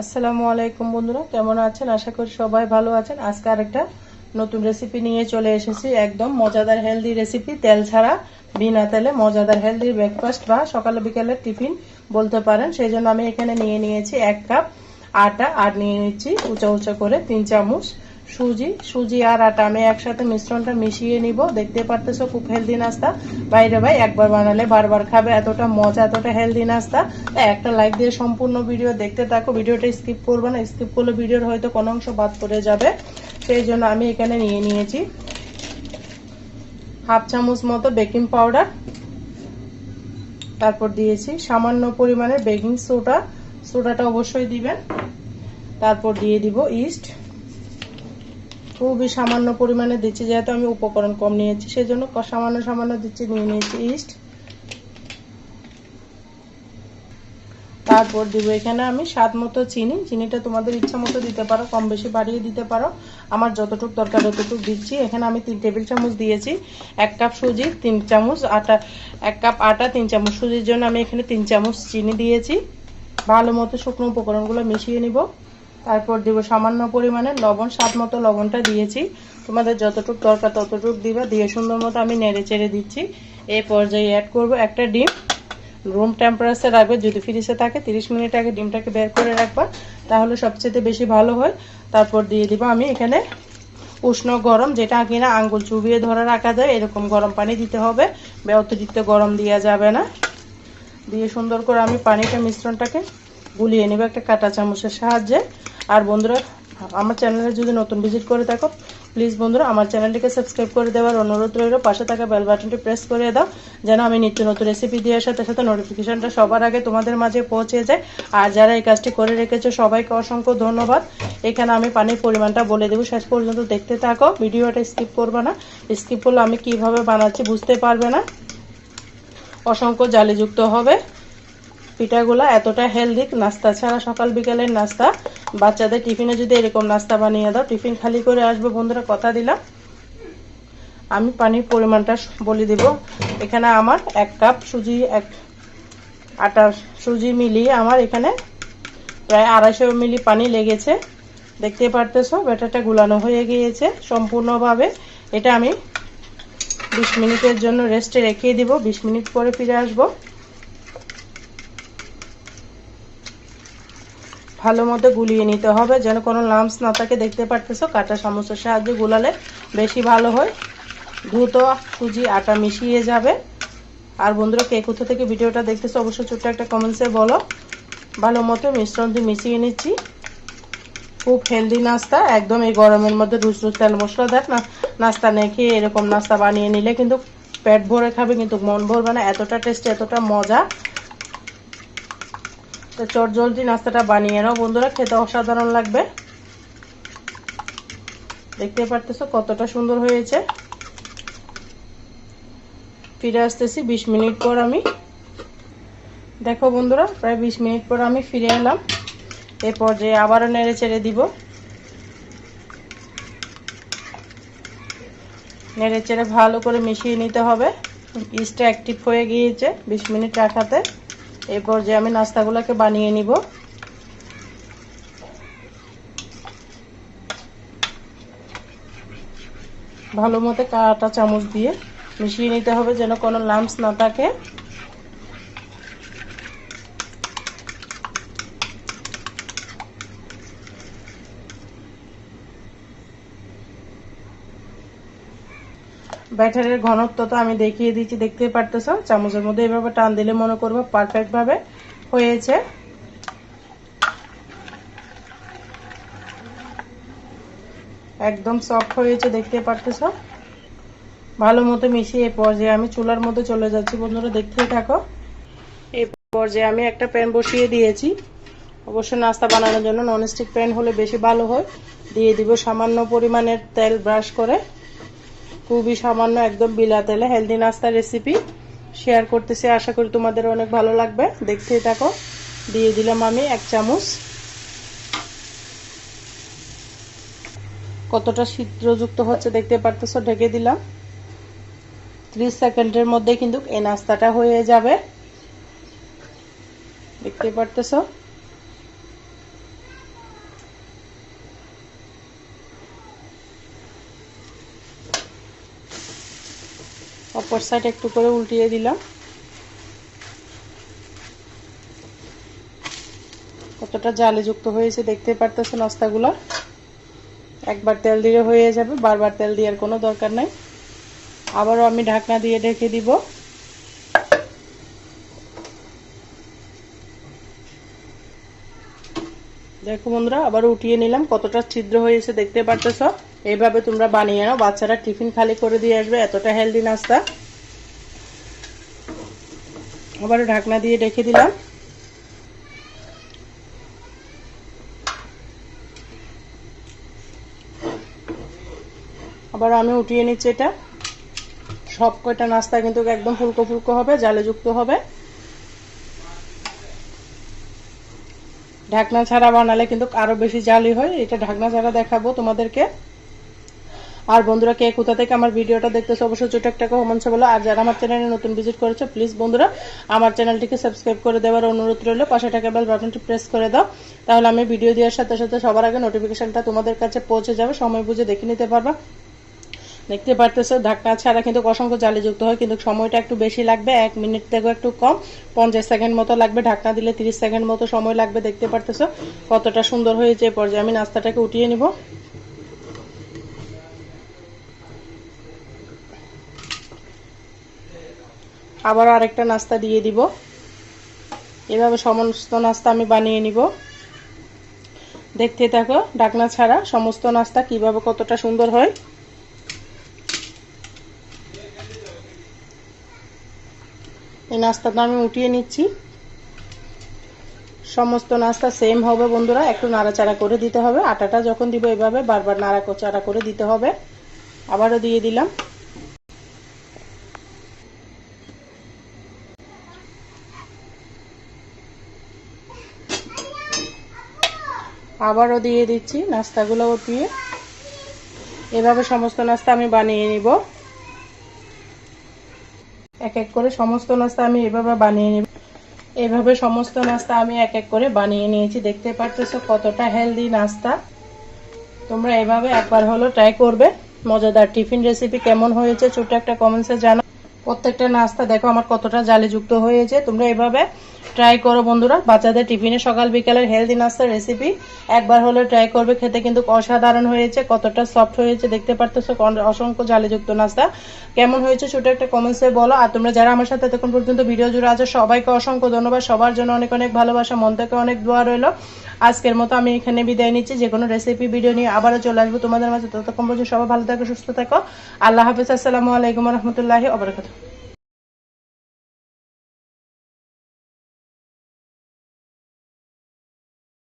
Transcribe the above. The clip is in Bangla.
আসসালামু আলাইকুম বন্ধুরা, কেমন আছেন? আশা করি সবাই ভালো আছেন। আজকে আরেকটা নতুন রেসিপি নিয়ে চলে এসেছি। একদম মজাদার হেলদি রেসিপি, তেল ছাড়া, বিনা তেলে মজাদার হেলদি ব্রেকফাস্ট বা সকালে বিকালের টিফিন বলতে পারেন। সেই জন্য আমি এখানে নিয়ে নিয়েছি 1 কাপ আটা, আর নিয়ে নিচ্ছি উঁচা উঁচা করে 3 চামচ সুজি আর আটা আমি একসাথে মিশ্রণটা মিশিয়ে নিব। দেখতে পারতেছো খুব হেলদি নাস্তা। বাইরে ভাই একবার বানালে বারবার খাবে, এতটা মজা, এতটা হেলদি নাস্তা। একটা লাইক দিয়ে সম্পূর্ণ ভিডিও দেখতে থাকো, ভিডিওটা স্কিপ করবে না। স্কিপ করলে ভিডিওর হয়তো কোনো অংশ বাদ পড়ে যাবে। সেই জন্য আমি এখানে নিয়ে নিয়েছি হাফ চামচ মতো বেকিং পাউডার, তারপর দিয়েছি সামান্য পরিমাণের বেকিং সোডাটা অবশ্যই দিবেন। তারপর দিয়ে দিব ইস্ট, খুবই সামান্য পরিমাণে দিচ্ছি, যেহেতু আমি উপকরণ কম নিয়েছি সেজন্য সামান্য সামান্য দিচ্ছি। নিয়ে নিয়েছি ইস্ট। তারপর দিব এখানে আমি স্বাদ মতো চিনিটা তোমাদের ইচ্ছা মতো দিতে পারো, কম বেশি বাড়িয়ে দিতে পারো। আমার যতটুকু দরকার ততটুকু দিচ্ছি। এখানে আমি 3 টেবিল চামচ দিয়েছি। 1 কাপ সুজি, 3 চামচ আটা, 1 কাপ আটা, 3 চামচ সুজির জন্য আমি এখানে 3 চামচ চিনি দিয়েছি। ভালো মতো শুকনো উপকরণগুলো মিশিয়ে নিব। তারপর দিব সামান্য পরিমাণে লবণ, স্বাদ মতো লবণটা দিয়েছি। তোমাদের যতটুকু দরকার ততটুকু দিবা। দিয়ে সুন্দর মতো আমি নেড়ে চেড়ে দিচ্ছি। এই পর্যায়ে অ্যাড করব একটা ডিম। রুম টেম্পারেচার রাখবে, যদি ফ্রিজে থাকে 30 মিনিট আগে ডিমটাকে বের করে রাখবা, তাহলে সবচেয়ে বেশি ভালো হয়। তারপর দিয়ে দিব আমি এখানে উষ্ণ গরম, যেটা কিনা আঙ্গুল চুবিয়ে ধরে রাখা যায়, এরকম গরম পানি দিতে হবে, অতিরিক্ত গরম দেওয়া যাবে না। দিয়ে সুন্দর করে আমি পানিটা মিশ্রণটাকে গুলিয়ে নেব একটা কাঁটা চামচের সাহায্যে। আর বন্ধুরা, আমার চ্যানেলে যদি নতুন ভিজিট করে থাকো, প্লিজ বন্ধুরা আমার চ্যানেলটিকে সাবস্ক্রাইব করে দেওয়ার অনুরোধ রইল। পাশে থাকা বেল বাটনটি প্রেস করে দাও, যেন আমি নিত্য নতুন রেসিপি দেওয়ার সাথে সাথে নোটিফিকেশনটা সবার আগে তোমাদের মাঝে পৌঁছে যায়। আর যারা এই কাজটি করে রেখেছো সবাইকে অসংখ্য ধন্যবাদ। এখানে আমি পানির পরিমাণটা বলে দেবো, শেষ পর্যন্ত দেখতে থাকো, ভিডিওটা স্কিপ করবে না। স্কিপ করলে আমি কিভাবে বানাচ্ছি বুঝতে পারবে না, অসংখ্য জালিযুক্ত হবে পিঠাগুলা। এতটা হেলদি নাস্তা ছাড়া সকাল বিকালের নাস্তা, বাচ্চাদের টিফিনে যদি এরকম নাস্তা বানিয়ে দাও, টিফিন খালি করে আসবে বন্ধুরা, কথা দিলাম। আমি পানির পরিমাণটা বলে দিব। এখানে আমার 1 কাপ সুজি, আটা সুজি মিলিয়ে আমার এখানে প্রায় 250 মিলি পানি লেগেছে। দেখতে পারতেছো ব্যাটারটা গুলানো হয়ে গিয়েছে সম্পূর্ণভাবে। এটা আমি 20 মিনিটের জন্য রেস্টে রেখে দিব। 20 মিনিট পরে ফিরে আসবো। ভালো মতো গুলিয়ে নিতে হবে, যেন কোনো লাম্পস না থাকে। দেখতে পারতেছো কাঁটা চামচের সাহায্যে গুলালে বেশি ভালো হয়, দ্রুত সুজি আটা মিশিয়ে যাবে। আর বন্ধুরা, কে কোথা থেকে ভিডিওটা দেখতেছো অবশ্যই ছোট্ট একটা কমেন্টসে বলো। ভালো মতো মিশ্রণটি মিশিয়ে নিচ্ছি। খুব হেলদি নাস্তা, একদম এই গরমের মধ্যে রুচ তেল মশলাদার নাস্তা না খেয়ে এরকম নাস্তা বানিয়ে নিলে কিন্তু পেট ভরে খাবে, কিন্তু মন ভরবে না। এতটা টেস্টি, এতটা মজা। তো চটজলদি নাস্তাটা বানিয়ে নাও বন্ধুরা, খেতে অসাধারণ লাগবে। দেখতে পারতেছো কতটা সুন্দর হয়েছে। ফিরে আসতেছি 20 মিনিট পর। আমি দেখো বন্ধুরা, প্রায় 20 মিনিট পর আমি ফিরে এলাম। এই পর্যায়ে আবারও নেড়ে চেড়ে দিব। নেড়ে চেড়ে ভালো করে মিশিয়ে নিতে হবে। ইস্টটা অ্যাক্টিভ হয়ে গিয়েছে 20 মিনিট রাখাতে। এই পর্যায়ে আমি নাস্তাগুলোকে বানিয়ে নিব। ভালো মতো কাঁটা চামচ দিয়ে মিশিয়ে নিতে হবে, যেন কোনো লাম্পস না থাকে। ব্যাটারের ঘনত্ব তো আমি দেখিয়ে দিচ্ছি, দেখতে পারতেছো। চামচের মধ্যে এইভাবে টান দিলে মনে করবো পারফেক্ট ভাবে হয়েছে। একদম সফট হয়েছে, দেখতে পারতেছো। ভালো মতো মিশিয়ে এই পর্যায়ে আমি চুলার মধ্যে চলে যাচ্ছি বন্ধুরা, দেখতেই থাকো। এই পর্যায়ে আমি একটা প্যান বসিয়ে দিয়েছি। অবশ্যই নাস্তা বানানোর জন্য ননস্টিক প্যান হলে বেশি ভালো হয়। দিয়ে দিব সামান্য পরিমাণের তেল ব্রাশ করে, খুবই সামান্য, একদম বিলা তেলে হেলদি নাস্তা রেসিপি শেয়ার করতেছি। আশা করি তোমাদের অনেক ভালো লাগবে, দেখতেই থাকো। দিয়ে দিলাম আমি 1 চামচ। কতটা ছিদ্রযুক্ত হচ্ছে দেখতে পারতেছো। ঢেকে দিলাম। 30 সেকেন্ডের মধ্যে কিন্তু এই নাস্তাটা হয়ে যাবে, দেখতে পারতেছো। অপর সাইড একটু করে উল্টিয়ে দিলাম। কতটা জালিযুক্ত হয়েছে দেখতে পারতেছো নাস্তাগুলো। একবার তেল দিলে হয়ে যাবে, বারবার তেল দেওয়ার কোনো দরকার নাই। আবারও আমি ঢাকনা দিয়ে ঢেকে দিব। দেখো বন্ধুরা, আবার উঠিয়ে নিলাম, কতটা ছিদ্র হয়েছে দেখতে পারতেছো। এইভাবে তোমরা বানিয়ে নাও, বাচ্চারা টিফিন খালি করে দিয়ে আসবে, এতটা হেলদি নাস্তা। আবারও ঢাকনা দিয়ে ঢেকে দিলাম। আবার আমি উঠিয়ে নিচ্ছি এটা। সব কয়টা নাস্তা কিন্তু একদম ফুলকো ফুলকো হবে, জালেযুক্ত হবে। ঢাকনা ছাড়া বানালে কিন্তু আরো বেশি জালি হয়, এটা ঢাকনা ছাড়া দেখাবো তোমাদেরকে। আর বন্ধুরা, কে কোথা থেকে আমার ভিডিওটা দেখতেছো অবশ্যই ছোট একটা কমেন্টসে বলো। আর যারা আমার চ্যানেলে নতুন ভিজিট করেছো, প্লিজ বন্ধুরা আমার চ্যানেলটিকে সাবস্ক্রাইব করে দেওয়ার অনুরোধ রইল। পাশে থাকা বেল বাটনটি প্রেস করে দাও, তাহলে আমি ভিডিও দেওয়ার সাথে সাথে সবার আগে নোটিফিকেশনটা তোমাদের কাছে পৌঁছে যাবে, সময় বুঝে দেখে নিতে পারবা। দেখতে পারতেছো ঢাকনা ছাড়া কিন্তু অসংখ্য জালিযুক্ত হয়, কিন্তু সময়টা একটু বেশি লাগবে, 1 মিনিট থেকেও একটু কম, 50 সেকেন্ড মতো লাগবে। ঢাকনা দিলে 30 সেকেন্ড মতো সময় লাগবে। দেখতে পারতেছো কতটা সুন্দর হয়েছে। এই পর্যায়ে আমি নাস্তাটাকে উঠিয়ে নিব। আবার আরেকটা নাস্তা দিয়ে দিব। এভাবে সমস্ত নাস্তা আমি বানিয়ে নিব। দেখতে থাকো ঢাকনা ছাড়া সমস্ত নাস্তা কিভাবে কতটা সুন্দর হয়। এই নাস্তাটা আমি উঠিয়ে নিচ্ছি। সমস্ত নাস্তা সেম হবে বন্ধুরা, একটু নাড়াচাড়া করে দিতে হবে। আটাটা যখন দিব এভাবে বারবার নাড়াচাড়া করে দিতে হবে। আবারও দিয়ে দিলাম। আবারও দিয়ে দিচ্ছি নাস্তাগুলো উঠিয়ে। এভাবে সমস্ত নাস্তা আমি বানিয়ে নিব। এক এক করে সমস্ত নাস্তা আমি এভাবে বানিয়ে নিব। এভাবে সমস্ত নাস্তা আমি এক এক করে বানিয়ে নিয়েছি। দেখতে পারতেছো কতটা হেলদি নাস্তা। তোমরা এভাবে একবার হলো ট্রাই করবে। মজাদার টিফিন রেসিপি কেমন হয়েছে ছোট একটা কমেন্টসে জানাও। প্রত্যেকটা নাস্তা দেখো আমার কতটা জালিযুক্ত হয়েছে। তোমরা এভাবে ট্রাই করো বন্ধুরা, বাচ্চাদের টিফিনে সকাল বিকালের হেলদি নাস্তার রেসিপি একবার হলে ট্রাই করবে। খেতে কিন্তু অসাধারণ হয়েছে, কতটা সফট হয়েছে দেখতে পারতেছো। অসংখ্য জালিযুক্ত নাস্তা কেমন হয়েছে ছোট একটা কমেন্টসে বলো। আর তোমরা যারা আমার সাথে এতক্ষণ পর্যন্ত ভিডিও জুড়ে আছো সবাইকে অসংখ্য ধন্যবাদ। সবার জন্য অনেক অনেক ভালোবাসা, মন থেকে অনেক দোয়া রইল। আজকের মতো আমি এখানে বিদায় নিচ্ছি। যে কোনো রেসিপি ভিডিও নিয়ে আবারও চলে আসবো তোমাদের মাঝে। ততক্ষণ পর্যন্ত সবাই ভালো থাকো, সুস্থ থাকো। আল্লাহ হাফিজ। আসসালামু আলাইকুম রহমতুল্লাহি ওয়া বারাকাতুহু।